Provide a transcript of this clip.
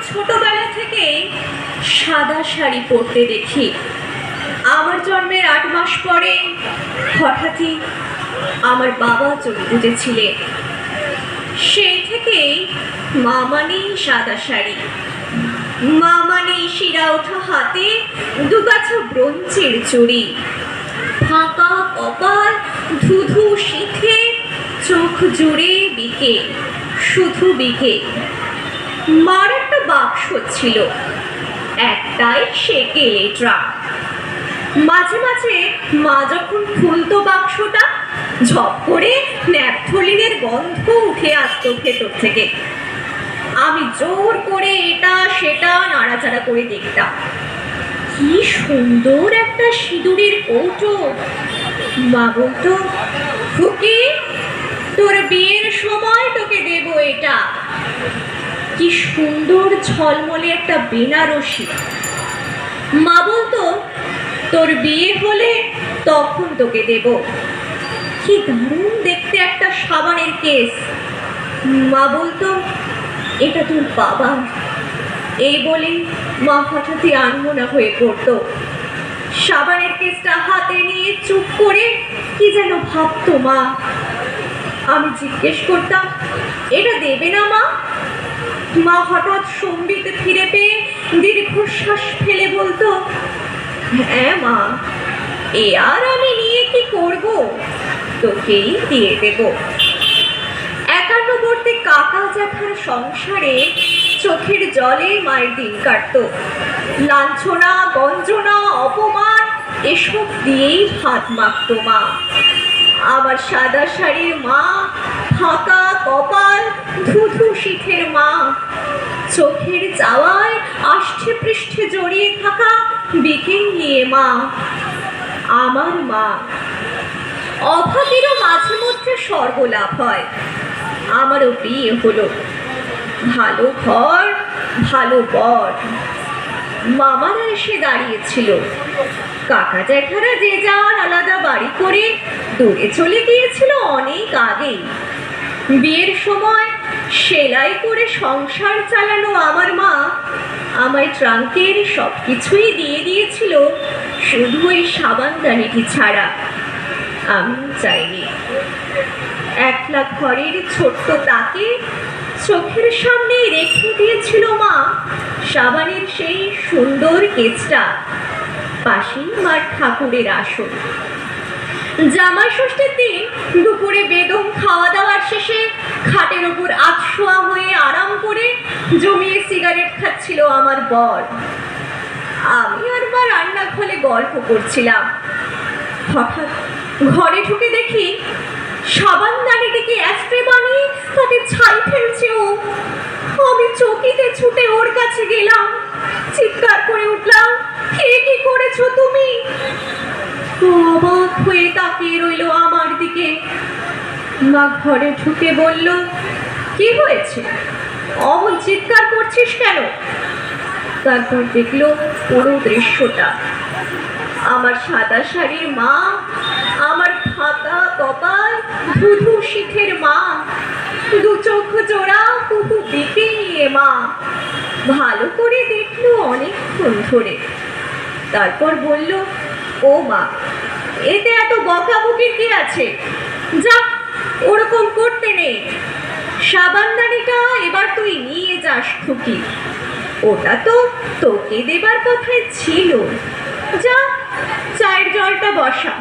ছোটবেলা থেকেই সাদা শাড়ি পরতে দেখি। আমার জন্মের 8 মাস পরে হঠাৎই আমার বাবা চলে যেতেছিলেন। সেই থেকেই মা মানেই সাদা শাড়ি, মা মানেই শিরা ওঠা হাতে দুগাছা ব্রোঞ্জের চুড়ি, ফাঁকা কপাল, ধুধু শিখে, চোখ জুড়ে বিকে, শুধু বিকে। মার একটা বাক্স ছিল, একটাই সেকেলে ট্রাক। মাঝে মাঝে মা যখন খুলতো বাক্সটা, ঝপ করে ন্যাপথলিনের গন্ধ উঠে আসতো ভেতর থেকে। আমি জোর করে এটা সেটা নাড়াচাড়া করে দেখতাম। কি সুন্দর একটা সিঁদুরের কৌটো। মা বলতো, খুকি, তোর বিয়ের সময় তোকে দেব এটা। কি সুন্দর ঝলমলে একটা বেনারসি। মা বলতো, তোর বিয়ে হলে তখন তোকে দেব। কি দারুণ দেখতে একটা সাবানের কেস। মা বলতো, এটা তোর বাবা। এই বলে মা হঠাৎই আনমনা হয়ে পড়তো। সাবানের কেসটা হাতে নিয়ে চুপ করে কি যেন ভাবতো মা। আমি জিজ্ঞেস করতাম, এটা দেবে না মা? মা হঠাৎ সম্বিত ফিরে পেয়ে দীর্ঘশ্বাস ফেলে বলতো, হ্যাঁ মা, এ আর আমি নিয়ে কি করব, তোকেই দিয়ে দেব। একান্নবর্তী কাকা জ্যাঠার সংসারে চোখের জলে মায়ের দিন কাটতো। লাঞ্ছনা, গঞ্জনা, অপমান এসব দিয়েই ভাত মাখত মা। আমার সাদা শাড়ির মা, ফাঁকা কপাল, ধুধু শিখের মা, চোখের চাওয়ায় আষ্টে পৃষ্ঠে জড়িয়ে থাকা বিকেল নিয়ে মা, আমার মা। অভাগীরও মাঝে মধ্যে স্বর্গলাভ হয়। আমারও বিয়ে হলো, ভালো ঘর, ভালো বর। মামারা এসে দাঁড়িয়েছিল। কাকা জ্যাঠারা যে যার আলাদা বাড়ি করে দূরে চলে গিয়েছিল অনেক আগেই। বিয়ের সময় সেলাই করে সংসার চালানো আমার মা আমায় ট্রাঙ্কের সব কিছুই দিয়ে দিয়েছিল, শুধু ওই সাবানদানিটি ছাড়া। আমি চাইনি। একলা ঘরের ছোট্ট তাকে চোখের সামনে রেখে দিয়েছিল মা সাবানের সেই সুন্দর কেসটা। পাশেই মার ঠাকুরের আসন। জামাই ষষ্ঠীর দিন দুপুরে বেদম খাওয়া দাওয়ার শেষে খাটের ওপর আধশোয়া হয়ে আরাম করে জমিয়ে সিগারেট খাচ্ছিল আমার বর। আমি আর মা রান্নাঘরে গল্প করছিলাম। হঠাৎ ঘরে ঢুকে দেখি সাবানদানিটিকে অ্যাস্ট্রে বানিয়ে তাতে ছাই ফেলছে ও। আমি চকিতে ছুটে ওর কাছে গেলাম, চিৎকার করে উঠলাম, কে কি করেছো তুমি? অবাক হয়ে তাকিয়ে রইল আমার দিকে। মা ঘরে ঢুকে বলল, কি হয়েছে, অমন চিৎকার করছিস কেন? তারপর দেখলো পুরো দৃশ্যটা। আমার সাদা শাড়ির মা, আমার ফাঁকা কপাল, ধুধু শিখের মা, দু চোখ জোড়া কুকু দিকে নিয়ে মা। ভালো করে দেখলো অনেকক্ষণ ধরে। তারপর বলল, ও মা, এতে এত বকাবকির কি আছে? যা, ওরকম করতে নেই। সাবানদানিটা এবার তুই নিয়ে যাস খুকি, ওটা তো তোকে দেবার কথাই ছিল। যা, চায়ের জলটা বসা।